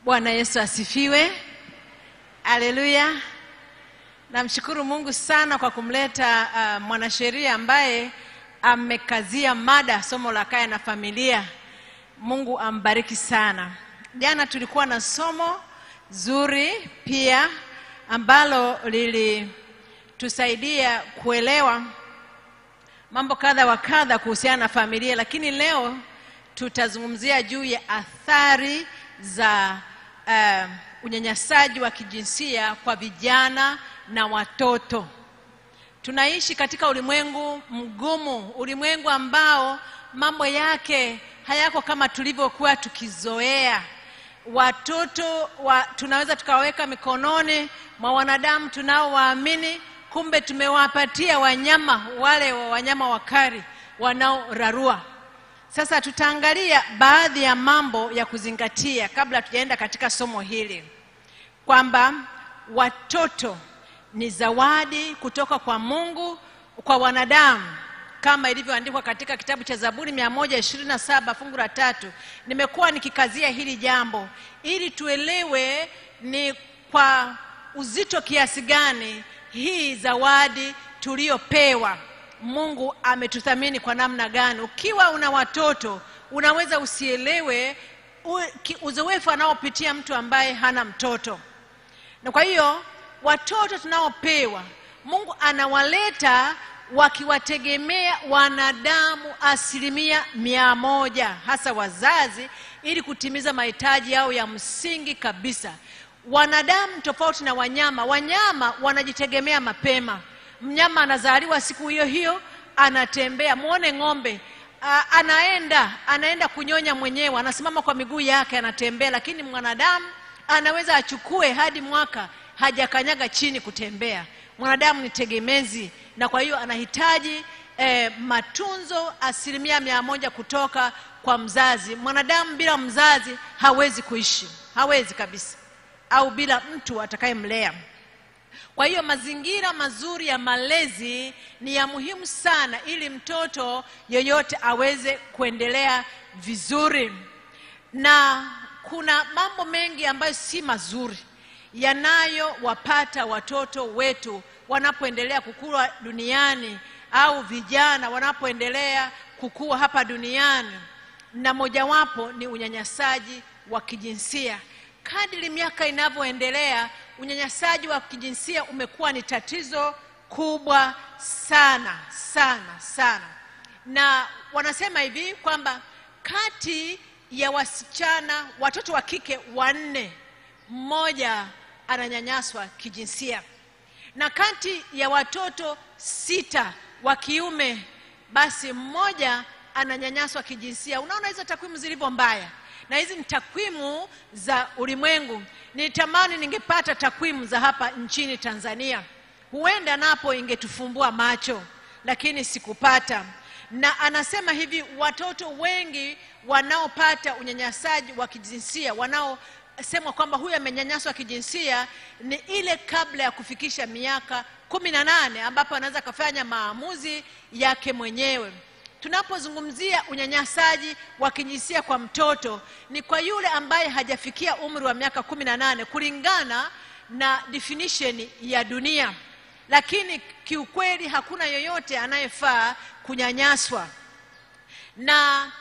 Bwana Yesu asifiwe. Haleluya. Namshukuru Mungu sana kwa kumleta mwanasheria ambaye amekazia mada somo la kaya na familia. Mungu ambariki sana. Jana tulikuwa na somo zuri pia ambalo lilitusaidia kuelewa mambo kadha wa kadha kuhusiana na familia, lakini leo tutazungumzia juu ya athari za unyanyasaji wa kijinsia kwa vijana na watoto. Tunaishi katika ulimwengu mgumu, ulimwengu ambao mambo yake hayako kama tulivyokuwa tukizoea. Watoto tunaweza tukaweka mikononi mwa wanadamu tunaowaamini, kumbe tumewapatia wanyama, wale wanyama wakali wanaorarua. Sasa tutaangalia baadhi ya mambo ya kuzingatia kabla tujaenda katika somo hili, kwamba watoto ni zawadi kutoka kwa Mungu kwa wanadamu, kama ilivyoandikwa katika kitabu cha Zaburi 127 fungu la 3. Nimekuwa nikikazia hili jambo ili tuelewe ni kwa uzito kiasi gani hii zawadi tuliyopewa. Mungu ametuthamini kwa namna gani. Ukiwa una watoto unaweza usielewe uzoefu anaopitia mtu ambaye hana mtoto. Na kwa hiyo watoto tunaopewa, Mungu anawaleta wakiwategemea wanadamu 100%, hasa wazazi, ili kutimiza mahitaji yao ya msingi kabisa. Wanadamu tofauti na wanyama. Wanyama wanajitegemea mapema. Mnyama anazaliwa siku hiyo hiyo, anatembea. Muone ng'ombe, anaenda kunyonya mwenyewe, anasimama kwa miguu yake, anatembea. Lakini mwanadamu anaweza achukue hadi mwaka hajakanyaga chini kutembea. Mwanadamu ni tegemezi, na kwa hiyo anahitaji matunzo 100% kutoka kwa mzazi. Mwanadamu bila mzazi hawezi kuishi, hawezi kabisa, au bila mtu atakayemlea. Kwa hiyo mazingira mazuri ya malezi ni ya muhimu sana ili mtoto yeyote aweze kuendelea vizuri. Na kuna mambo mengi ambayo si mazuri yanayowapata watoto wetu wanapoendelea kukua duniani, au vijana wanapoendelea kukua hapa duniani, na mojawapo ni unyanyasaji wa kijinsia. Kadiri miaka inavyoendelea, unyanyasaji wa kijinsia umekuwa ni tatizo kubwa sana sana sana. Na wanasema hivi kwamba kati ya watoto wa kike 4, mmoja ananyanyaswa kijinsia, na kati ya watoto 6 wa kiume, basi mmoja ananyanyaswa kijinsia. Unaona hizo takwimu zilivyo mbaya, na hizi ni takwimu za ulimwengu. Nitamani ningepata takwimu za hapa nchini Tanzania, huenda napo ingetufumbua macho, lakini sikupata. Na anasema hivi, watoto wengi wanaopata unyanyasaji wa kijinsia, wanaosemwa kwamba huyu amenyanyaswa kijinsia, ni ile kabla ya kufikisha miaka 18, ambapo anaweza kufanya maamuzi yake mwenyewe. Tunapozungumzia unyanyasaji wa kijinsia kwa mtoto, ni kwa yule ambaye hajafikia umri wa miaka 18 kulingana na definition ya dunia. Lakini kiukweli hakuna yoyote anayefaa kunyanyaswa. Na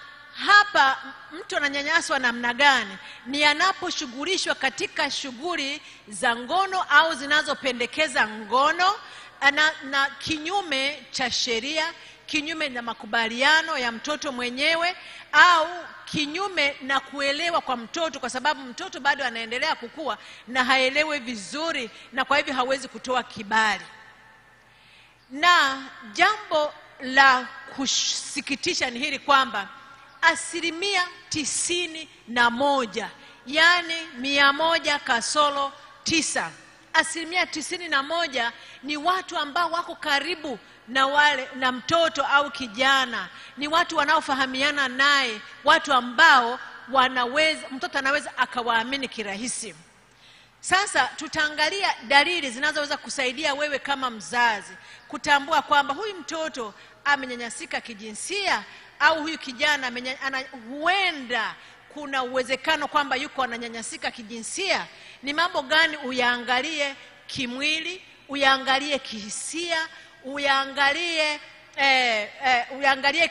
hapa mtu ananyanyaswa namna gani? Ni anaposhughulishwa katika shughuli za ngono au zinazopendekeza ngono na kinyume cha sheria, kinyume na makubaliano ya mtoto mwenyewe, au kinyume na kuelewa kwa mtoto, kwa sababu mtoto bado anaendelea kukua na haelewi vizuri, na kwa hivyo hawezi kutoa kibali. Na jambo la kusikitisha ni hili kwamba 91%, yani 100%, 91% ni watu ambao wako karibu na mtoto au kijana. Ni watu wanaofahamiana naye, watu ambao mtoto anaweza akawaamini kirahisi. Sasa tutaangalia dalili zinazoweza kusaidia wewe kama mzazi kutambua kwamba huyu mtoto amenyanyasika kijinsia, au huyu kijana huenda kuna uwezekano kwamba yuko ananyanyasika kijinsia, ni mambo gani uyaangalie kimwili, uyaangalie kihisia, uyaangalie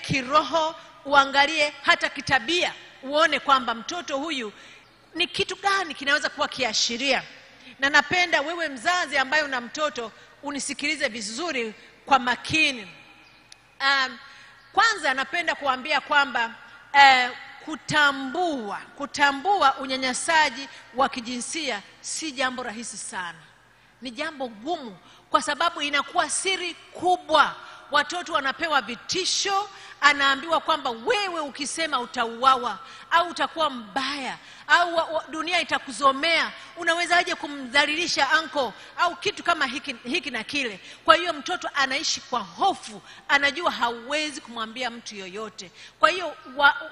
kiroho, uangalie hata kitabia, uone kwamba mtoto huyu ni kitu gani kinaweza kuwa kiashiria. Na napenda wewe mzazi ambaye una mtoto unisikilize vizuri kwa makini. Kwanza napenda kuambia kwamba kutambua unyanyasaji wa kijinsia si jambo rahisi sana. Ni jambo gumu kwa sababu inakuwa siri kubwa. Watoto wanapewa vitisho, anaambiwa kwamba wewe ukisema utauawa au utakuwa mbaya au dunia itakuzomea, unawezaje kumdhalilisha anko au kitu kama hiki na kile. Kwa hiyo mtoto anaishi kwa hofu, anajua hawezi kumwambia mtu yoyote. Kwa hiyo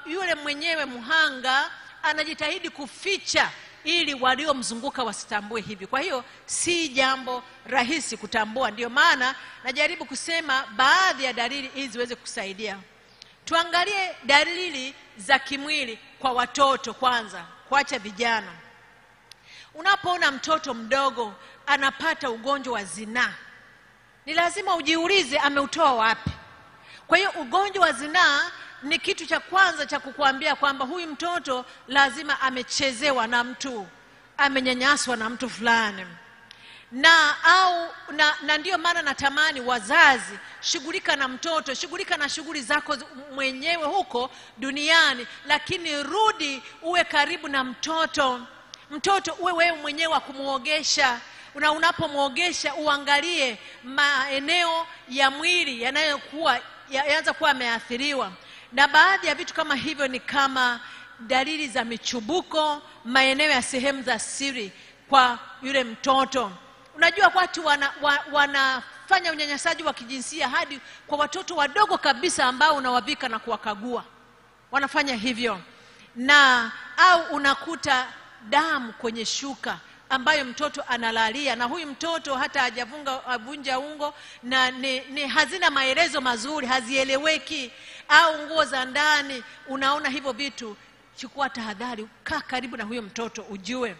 yule mwenyewe mhanga anajitahidi kuficha ili waliomzunguka wasitambue hivi. Kwa hiyo si jambo rahisi kutambua. Ndio maana najaribu kusema baadhi ya dalili hizi ziweze kusaidia. Tuangalie dalili za kimwili kwa watoto kwanza, kuacha vijana. Unapoona mtoto mdogo anapata ugonjwa wa zinaa, ni lazima ujiulize ameutoa wapi. Kwa hiyo ugonjwa wa zinaa ni kitu cha kwanza cha kukuambia kwamba huyu mtoto lazima amechezewa na mtu, amenyanyaswa na mtu fulani. Na ndio maana natamani wazazi, shughulika na mtoto, shughulika na shughuli zako mwenyewe huko duniani, lakini rudi uwe karibu na mtoto. Mtoto uwe wewe mwenyewe kumuogesha. Unapomwogesha uangalie maeneo ya mwili yanaanza kuwa yameathiriwa. Na baadhi ya vitu kama hivyo ni kama dalili za michubuko, maeneo ya sehemu za siri kwa yule mtoto. Unajua watu wanafanya unyanyasaji wa kijinsia hadi kwa watoto wadogo kabisa ambao unawavika na kuwakagua. Wanafanya hivyo. Au unakuta damu kwenye shuka ambayo mtoto analalia, na huyu mtoto hata hajavunja ungo, na hazina maelezo mazuri, hazieleweki, au nguo za ndani. Unaona hivyo vitu, chukua tahadhari, kaa karibu na huyo mtoto ujue.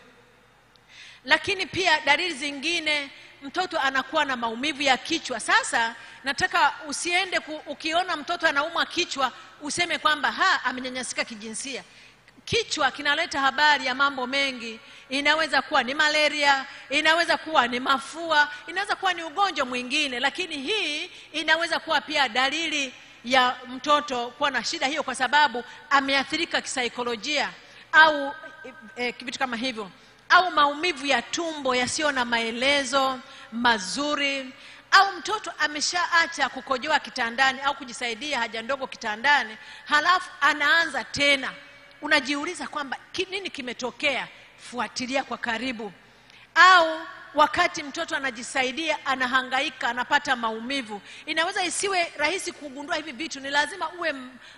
Lakini pia dalili zingine, mtoto anakuwa na maumivu ya kichwa. Sasa nataka usiende ukiona mtoto anaumwa kichwa useme kwamba amenyanyasika kijinsia. Kichwa kinaleta habari ya mambo mengi. Inaweza kuwa ni malaria, inaweza kuwa ni mafua, inaweza kuwa ni ugonjwa mwingine, lakini hii inaweza kuwa pia dalili ya mtoto kuwa na shida hiyo kwa sababu ameathirika kisaikolojia au vitu kama hivyo. Au maumivu ya tumbo yasiyo na maelezo mazuri, au mtoto ameshaacha kukojoa kitandani au kujisaidia haja ndogo kitandani, halafu anaanza tena. Unajiuliza kwamba nini kimetokea? Fuatilia kwa karibu. Au wakati mtoto anajisaidia anahangaika, anapata maumivu. Inaweza isiwe rahisi kugundua hivi vitu. Ni lazima uwe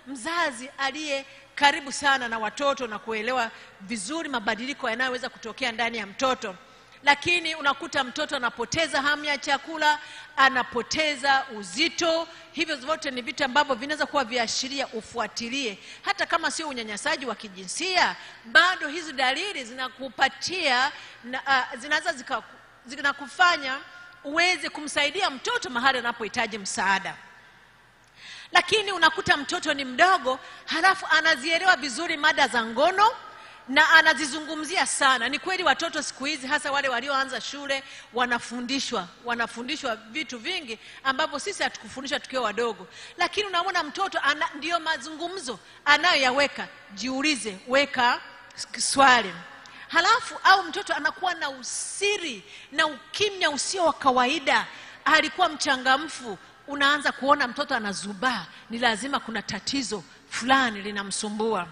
mzazi aliye karibu sana na watoto na kuelewa vizuri mabadiliko yanayoweza kutokea ndani ya mtoto. Lakini unakuta mtoto anapoteza hamu ya chakula, anapoteza uzito. Hivyo zote ni vitu ambavyo vinaweza kuwa viashiria, ufuatilie. Hata kama sio unyanyasaji wa kijinsia, bado hizi dalili zinakupatia zinaweza zinakufanya uweze kumsaidia mtoto mahali anapohitaji msaada. Lakini unakuta mtoto ni mdogo, halafu anazielewa vizuri mada za ngono na anazizungumzia sana. Ni kweli watoto siku hizi, hasa wale walioanza shule, wanafundishwa vitu vingi ambavyo sisi hatukufundishwa tukiwa wadogo. Lakini unaona mtoto ndio mazungumzo anayoyaweka. Jiulize, weka swali. Halafu au mtoto anakuwa na usiri na ukimya usio wa kawaida. Alikuwa mchangamfu, unaanza kuona mtoto anazubaa, ni lazima kuna tatizo fulani linamsumbua.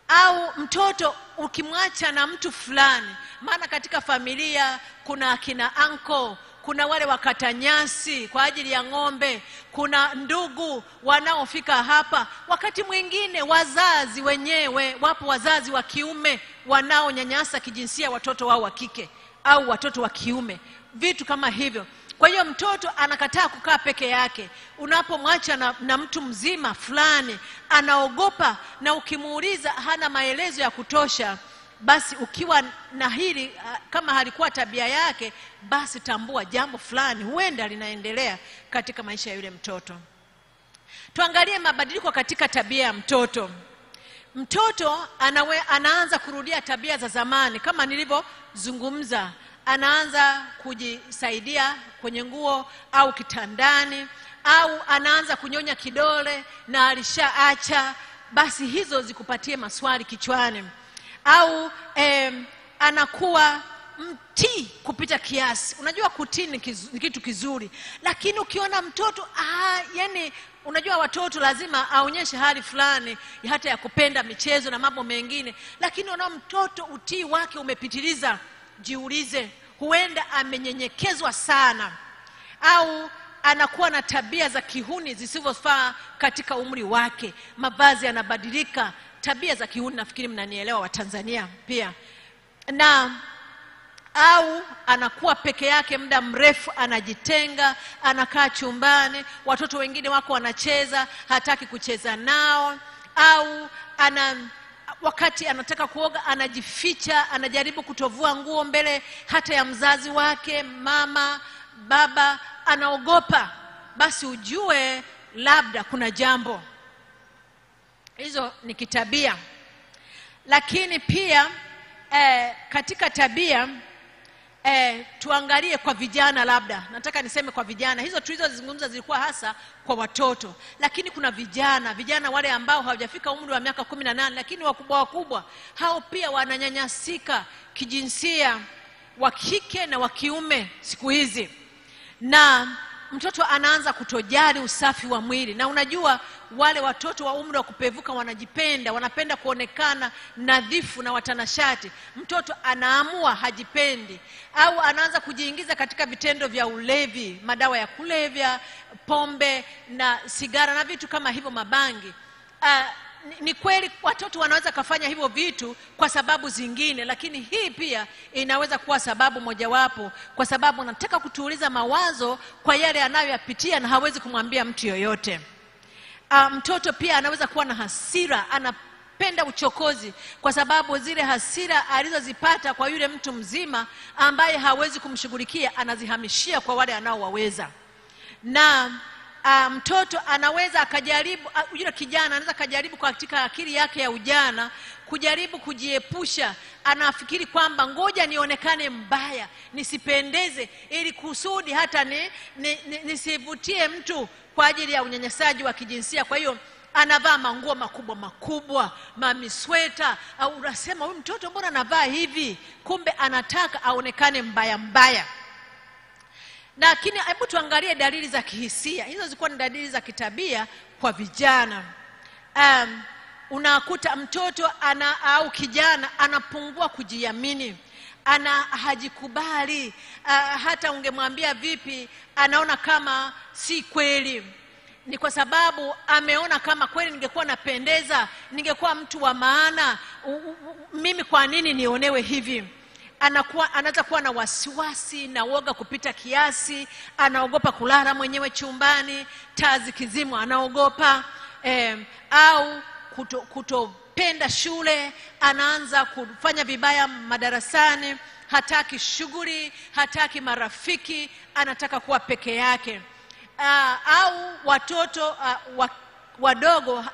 Au mtoto ukimwacha na mtu fulani, maana katika familia kuna akina anko, kuna wale wakata nyasi kwa ajili ya ng'ombe, kuna ndugu wanaofika hapa. Wakati mwingine wazazi wenyewe, wapo wazazi wa kiume wanaonyanyasa kijinsia watoto wao wa kike au watoto wa kiume. Vitu kama hivyo Kwa hiyo mtoto anakataa kukaa peke yake. Unapomwacha na mtu mzima fulani, anaogopa, na ukimuuliza hana maelezo ya kutosha, basi ukiwa na hili kama halikuwa tabia yake, basi tambua jambo fulani huenda linaendelea katika maisha ya yule mtoto. Tuangalie mabadiliko katika tabia ya mtoto. Mtoto anaanza kurudia tabia za zamani kama nilivyozungumza. Anaanza kujisaidia kwenye nguo au kitandani, au anaanza kunyonya kidole na alishaacha. Basi hizo zikupatie maswali kichwani. Au anakuwa mtii kupita kiasi. Unajua kutii ni kitu kizuri, lakini ukiona mtoto yani unajua watoto lazima aonyeshe hali fulani hata ya kupenda michezo na mambo mengine, lakini unaona mtoto utii wake umepitiliza, jiulize, huenda amenyenyekezwa sana, au anakuwa na tabia za kihuni zisizofaa katika umri wake. Mavazi yanabadilika, tabia za kihuni, nafikiri mnanielewa wa Tanzania pia. Au anakuwa peke yake muda mrefu, anajitenga, anakaa chumbani, watoto wengine wako wanacheza, hataki kucheza nao. Au wakati anataka kuoga anajificha, anajaribu kutovua nguo mbele hata ya mzazi wake, mama, baba, anaogopa. Basi ujue labda kuna jambo. Hizo ni kitabia. Lakini pia katika tabia tuangalie kwa vijana. Labda nataka niseme kwa vijana, hizo tulizozungumza zilikuwa hasa kwa watoto, lakini kuna vijana wale ambao hawajafika umri wa miaka 18 lakini wakubwa, hao pia wananyanyasika kijinsia, wa kike na wa kiume siku hizi. Na mtoto anaanza kutojali usafi wa mwili. Na unajua wale watoto wa umri wa kupevuka wanajipenda, wanapenda kuonekana nadhifu na watanashati. Mtoto anaamua hajipendi, au anaanza kujiingiza katika vitendo vya ulevi, madawa ya kulevya, pombe na sigara na vitu kama hivyo, mabangi. Ni kweli watoto wanaweza kufanya hivyo vitu kwa sababu zingine, lakini hii pia inaweza kuwa sababu mojawapo, kwa sababu anataka kutuuliza mawazo kwa yale anayoyapitia na hawezi kumwambia mtu yoyote. Mtoto pia anaweza kuwa na hasira, anapenda uchokozi, kwa sababu zile hasira alizozipata kwa yule mtu mzima ambaye hawezi kumshughulikia, anazihamishia kwa wale anaowaweza. Na mtoto anaweza akajaribu, yule kijana anaweza kujaribu katika akili yake ya ujana kujaribu kujiepusha. Anafikiri kwamba ngoja nionekane mbaya, nisipendeze, ili kusudi hata nisivutie mtu kwa ajili ya unyanyasaji wa kijinsia. Kwa hiyo anavaa manguo makubwa, mamisweta, au unasema huyu mtoto mbona anavaa hivi? Kumbe anataka aonekane mbaya. Lakini hebu tuangalie dalili za kihisia. Hizo zilikuwa ni dalili za kitabia kwa vijana. Unakuta mtoto au kijana anapungua kujiamini, hajikubali, hata ungemwambia vipi anaona kama si kweli. Ni kwa sababu ameona kama kweli ningekuwa napendeza, ningekuwa mtu wa maana, mimi kwa nini nionewe hivi? Anaanza kuwa na wasiwasi na woga kupita kiasi, anaogopa kulala mwenyewe chumbani, taa zikizimwa anaogopa, au kutopenda shule, anaanza kufanya vibaya madarasani, hataki shughuli, hataki marafiki, anataka kuwa peke yake. Au watoto wadogo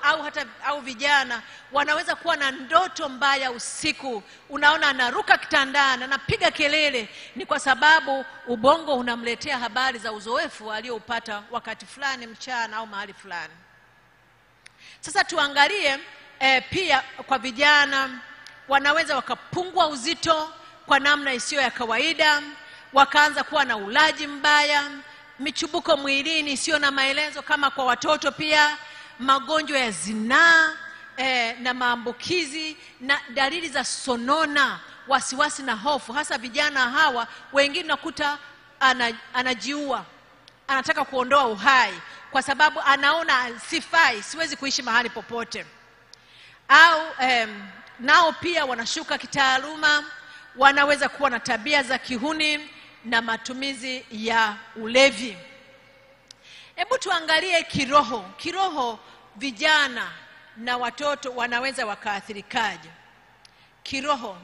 au vijana wanaweza kuwa na ndoto mbaya usiku. Unaona anaruka kitandani, anapiga kelele. Ni kwa sababu ubongo unamletea habari za uzoefu alioupata wakati fulani mchana au mahali fulani. Sasa tuangalie pia kwa vijana, wanaweza wakapungua uzito kwa namna isiyo ya kawaida, wakaanza kuwa na ulaji mbaya, michubuko mwilini isiyo na maelezo kama kwa watoto pia, magonjwa ya zinaa na maambukizi, na dalili za sonona, wasiwasi na hofu. Hasa vijana hawa wengine nakuta anajiua, anataka kuondoa uhai kwa sababu anaona sifai, siwezi kuishi mahali popote. Au nao pia wanashuka kitaaluma, wanaweza kuwa na tabia za kihuni, na matumizi ya ulevi. Hebu tuangalie kiroho vijana na watoto wanaweza wakaathirikaje kiroho.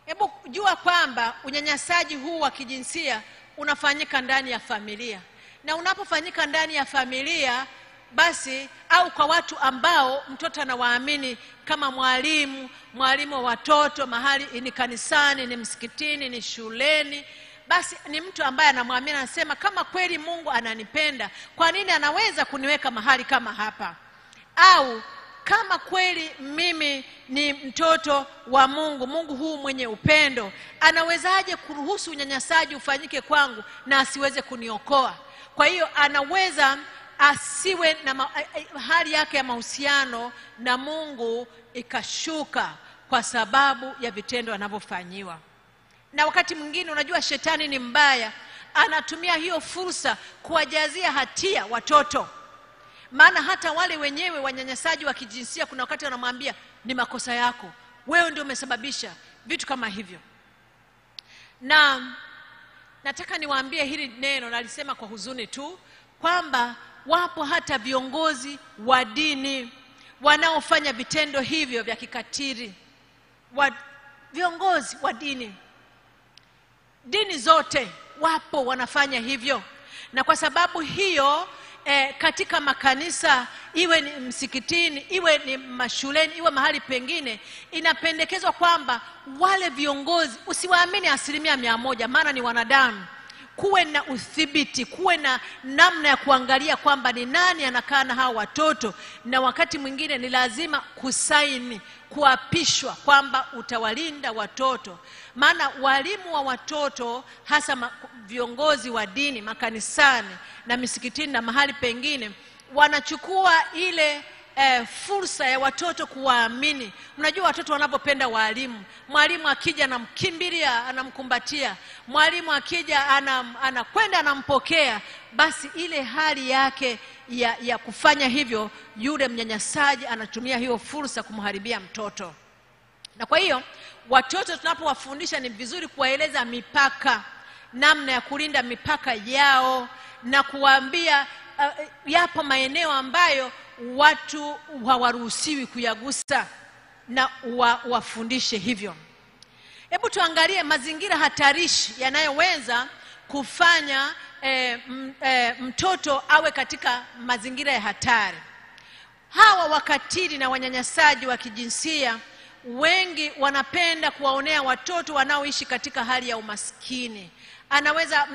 Hebu jua kwamba unyanyasaji huu wa kijinsia unafanyika ndani ya familia, na unapofanyika ndani ya familia basi, au kwa watu ambao mtoto anawaamini kama mwalimu wa watoto, mahali ni kanisani, ni msikitini, ni shuleni, basi ni mtu ambaye anamwamini, anasema kama kweli Mungu ananipenda, kwa nini anaweza kuniweka mahali kama hapa? Au kama kweli mimi ni mtoto wa Mungu huu mwenye upendo, anawezaje kuruhusu unyanyasaji ufanyike kwangu na asiweze kuniokoa? Kwa hiyo anaweza asiwe na hali yake ya mahusiano na Mungu ikashuka kwa sababu ya vitendo anavyofanyiwa. Na wakati mwingine, unajua shetani ni mbaya, anatumia hiyo fursa kuwajazia hatia watoto. Maana hata wale wenyewe wanyanyasaji wa kijinsia kuna wakati wanamwambia ni makosa yako, wewe ndio umesababisha vitu kama hivyo. Na nataka niwaambie hili neno, nalisema kwa huzuni tu, kwamba wapo hata viongozi wa dini wanaofanya vitendo hivyo vya kikatili. Viongozi wa dini zote wapo wanafanya hivyo, na kwa sababu hiyo katika makanisa, iwe ni msikitini, iwe ni mashuleni, iwe mahali pengine, inapendekezwa kwamba wale viongozi usiwaamini 100%, maana ni wanadamu. Kuwe na udhibiti, kuwe na namna ya kuangalia kwamba ni nani anakaa na hao watoto, na wakati mwingine ni lazima kusaini, kuapishwa kwamba utawalinda watoto. Maana walimu wa watoto, hasa viongozi wa dini makanisani na misikitini na mahali pengine, wanachukua ile fursa ya watoto kuwaamini. Unajua watoto wanapopenda walimu, mwalimu akija anamkimbilia, anamkumbatia, mwalimu akija anakwenda anampokea, basi ile hali yake ya kufanya hivyo, yule mnyanyasaji anatumia hiyo fursa kumharibia mtoto. Na kwa hiyo watoto tunapowafundisha ni vizuri kuwaeleza mipaka, namna ya kulinda mipaka yao, na kuwaambia yapo maeneo ambayo watu hawaruhusiwi kuyagusa, na wafundishe hivyo. Hebu tuangalie mazingira hatarishi yanayoweza kufanya mtoto awe katika mazingira ya hatari. Hawa wakatili na wanyanyasaji wa kijinsia wengi wanapenda kuwaonea watoto wanaoishi katika hali ya umaskini. Anaweza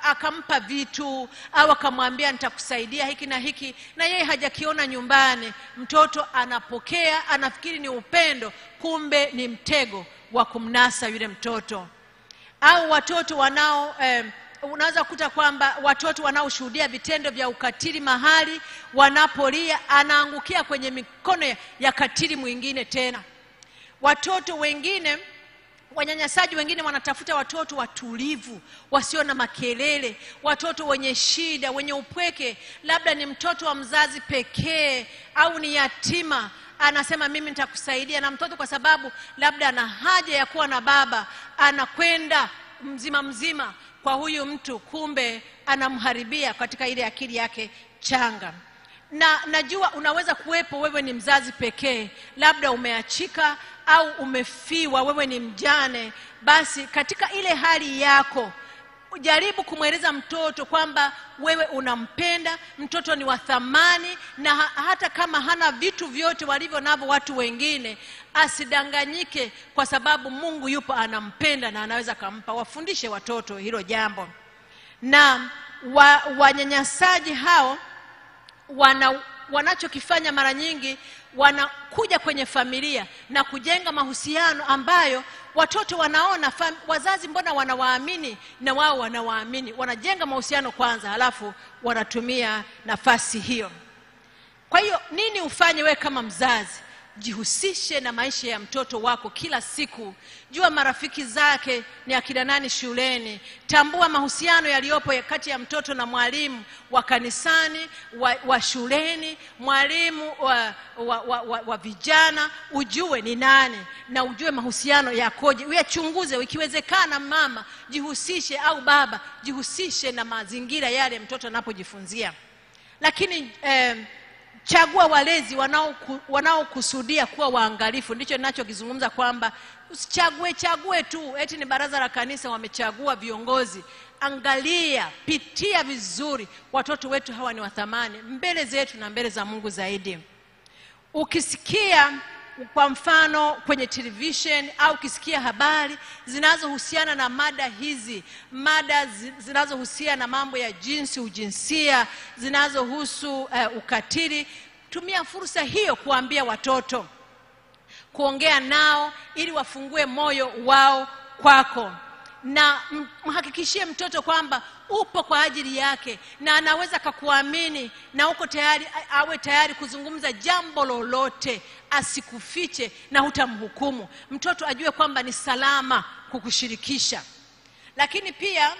akampa vitu au akamwambia nitakusaidia hiki na hiki, na yeye hajakiona nyumbani. Mtoto anapokea, anafikiri ni upendo, kumbe ni mtego wa kumnasa yule mtoto. Au watoto unaweza kukuta kwamba watoto wanaoshuhudia vitendo vya ukatili mahali wanapolia, anaangukia kwenye mikono ya katili mwingine tena. Watoto wengine, wanyanyasaji wengine wanatafuta watoto watulivu, wasio na makelele, watoto wenye shida, wenye upweke, labda ni mtoto wa mzazi pekee au ni yatima. Anasema mimi nitakusaidia, na mtoto kwa sababu labda ana haja ya kuwa na baba, anakwenda mzima kwa huyu mtu, kumbe anamharibia katika ile akili yake changa. Na najua unaweza kuwepo, wewe ni mzazi pekee, labda umeachika au umefiwa, wewe ni mjane. Basi katika ile hali yako, jaribu kumweleza mtoto kwamba wewe unampenda, mtoto ni wa thamani, na hata kama hana vitu vyote walivyo navyo watu wengine, asidanganyike, kwa sababu Mungu yupo anampenda na anaweza kumpa. Wafundishe watoto hilo jambo. Na wanyanyasaji hao wanachokifanya mara nyingi, wanakuja kwenye familia na kujenga mahusiano ambayo watoto wanaona wazazi mbona wanawaamini na wao wanawaamini. Wanajenga mahusiano kwanza, halafu wanatumia nafasi hiyo. Kwa hiyo nini ufanye wewe kama mzazi? jihusishe na maisha ya mtoto wako kila siku. Jua marafiki zake ni akina nani shuleni. Tambua mahusiano yaliyopo kati ya mtoto na mwalimu wa kanisani, wa shuleni, mwalimu wa vijana. Ujue ni nani na ujue mahusiano yakoje. Uyachunguze. Ikiwezekana mama, jihusishe, au baba, jihusishe na mazingira yale mtoto anapojifunzia. Lakini chagua walezi wanaokusudia kuwa waangalifu. Ndicho ninachokizungumza, kwamba usichague tu eti ni baraza la kanisa wamechagua viongozi. Angalia, pitia vizuri, watoto wetu hawa ni wa thamani mbele zetu na mbele za Mungu zaidi. Ukisikia kwa mfano kwenye television au ukisikia habari zinazohusiana na mada hizi, mada zinazohusiana na mambo ya jinsi, ujinsia, zinazohusu ukatili, tumia fursa hiyo kuambia watoto, kuongea nao ili wafungue moyo wao kwako, na mhakikishie mtoto kwamba upo kwa ajili yake na anaweza kukuamini na uko tayari, awe tayari kuzungumza jambo lolote, asikufiche na hutamhukumu. Mtoto ajue kwamba ni salama kukushirikisha. Lakini pia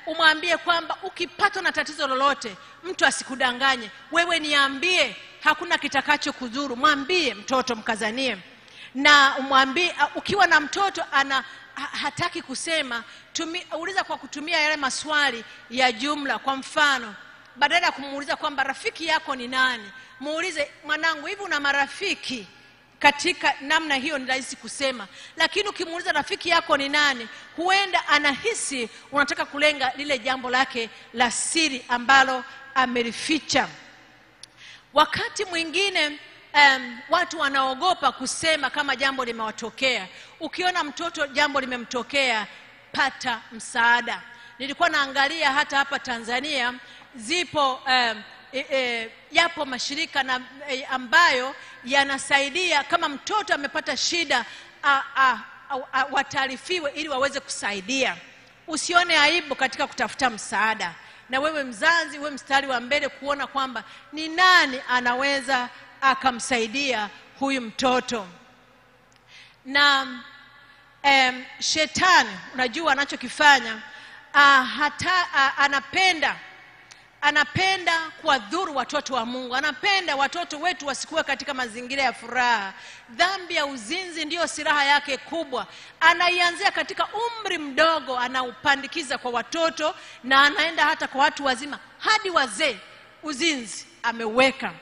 umwambie kwamba ukipatwa na tatizo lolote, mtu asikudanganye. Wewe niambie, hakuna kitakacho kudhuru. Mwambie mtoto, mkazanie. Na umwambie, ukiwa na mtoto hataki kusema, uliza kwa kutumia yale maswali ya jumla. Kwa mfano, badala ya kumuuliza kwamba rafiki yako ni nani, muulize, mwanangu, hivi una marafiki? Katika namna hiyo ni rahisi kusema. Lakini ukimuuliza rafiki yako ni nani, huenda anahisi unataka kulenga lile jambo lake la siri ambalo amelificha. Wakati mwingine watu wanaogopa kusema kama jambo limewatokea. Ukiona mtoto jambo limemtokea, pata msaada. Nilikuwa naangalia hata hapa Tanzania zipo yapo mashirika ambayo yanasaidia kama mtoto amepata shida, wataarifiwe ili waweze kusaidia. Usione aibu katika kutafuta msaada, na wewe mzazi uwe mstari wa mbele kuona kwamba ni nani anaweza akamsaidia huyu mtoto. Na shetani, unajua anachokifanya, anapenda kuwadhuru watoto wa Mungu. Anapenda watoto wetu wasikuwe katika mazingira ya furaha. Dhambi ya uzinzi ndiyo silaha yake kubwa. Anaianzia katika umri mdogo, anaupandikiza kwa watoto na anaenda hata kwa watu wazima hadi wazee. Uzinzi ameweka.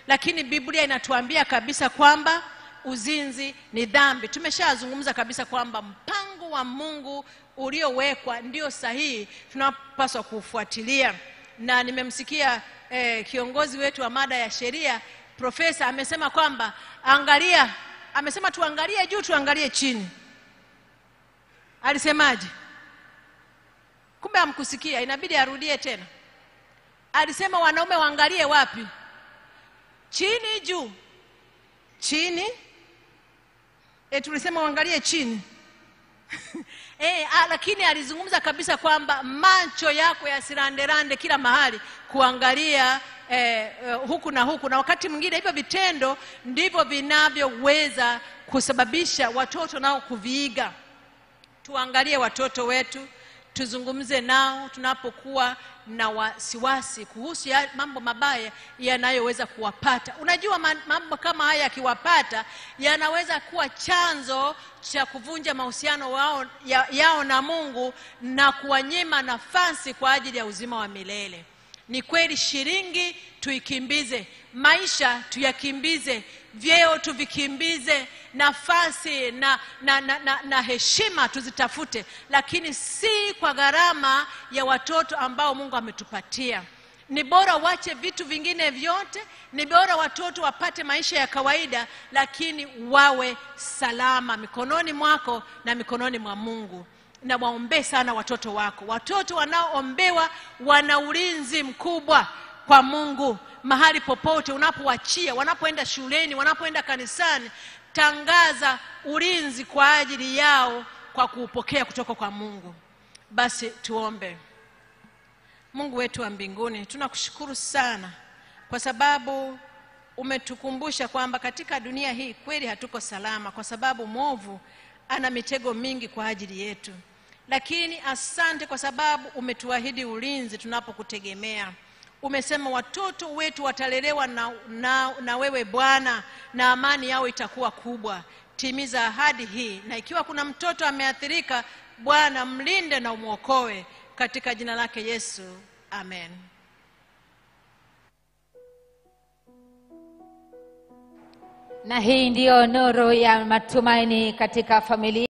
Lakini Biblia inatuambia kabisa kwamba uzinzi ni dhambi. Tumeshazungumza kabisa kwamba mpango wa Mungu uliowekwa ndio sahihi, tunapaswa kufuatilia. Na nimemsikia kiongozi wetu wa mada ya sheria, profesa, amesema kwamba amesema tuangalie juu, tuangalie chini. Alisemaje? Kumbe hamkusikia, inabidi arudie tena. Alisema wanaume waangalie wapi? Chini, juu? Chini? Tulisema waangalie chini. Lakini alizungumza kabisa kwamba macho yako yasiranderande kila mahali kuangalia huku na huku, na wakati mwingine hivyo vitendo ndivyo vinavyoweza kusababisha watoto nao kuviiga. Tuangalie watoto wetu, tuzungumze nao tunapokuwa na wasiwasi kuhusu mambo mabaya yanayoweza kuwapata. Unajua mambo kama haya yakiwapata yanaweza kuwa chanzo cha kuvunja mahusiano yao na Mungu na kuwanyima nafasi kwa ajili ya uzima wa milele. Ni kweli, shilingi tuikimbize, maisha tuyakimbize, vyeo tuvikimbize, nafasi na heshima tuzitafute, lakini si kwa gharama ya watoto ambao Mungu ametupatia. Ni bora wache vitu vingine vyote, ni bora watoto wapate maisha ya kawaida, lakini wawe salama mikononi mwako na mikononi mwa Mungu. Na waombe sana watoto wako. Watoto wanaoombewa wana ulinzi mkubwa kwa Mungu. Mahali popote unapoachia, wanapoenda shuleni, wanapoenda kanisani, tangaza ulinzi kwa ajili yao kwa kuupokea kutoka kwa Mungu. Basi tuombe. Mungu wetu wa mbinguni, tunakushukuru sana kwa sababu umetukumbusha kwamba katika dunia hii kweli hatuko salama, kwa sababu mwovu ana mitego mingi kwa ajili yetu. Lakini asante kwa sababu umetuahidi ulinzi tunapokutegemea. Umesema watoto wetu watalelewa na wewe Bwana, na amani yao itakuwa kubwa. Timiza ahadi hii, na ikiwa kuna mtoto ameathirika, Bwana mlinde na umuokoe, katika jina lake Yesu, amen. Na hii ndiyo nuru ya matumaini katika familia.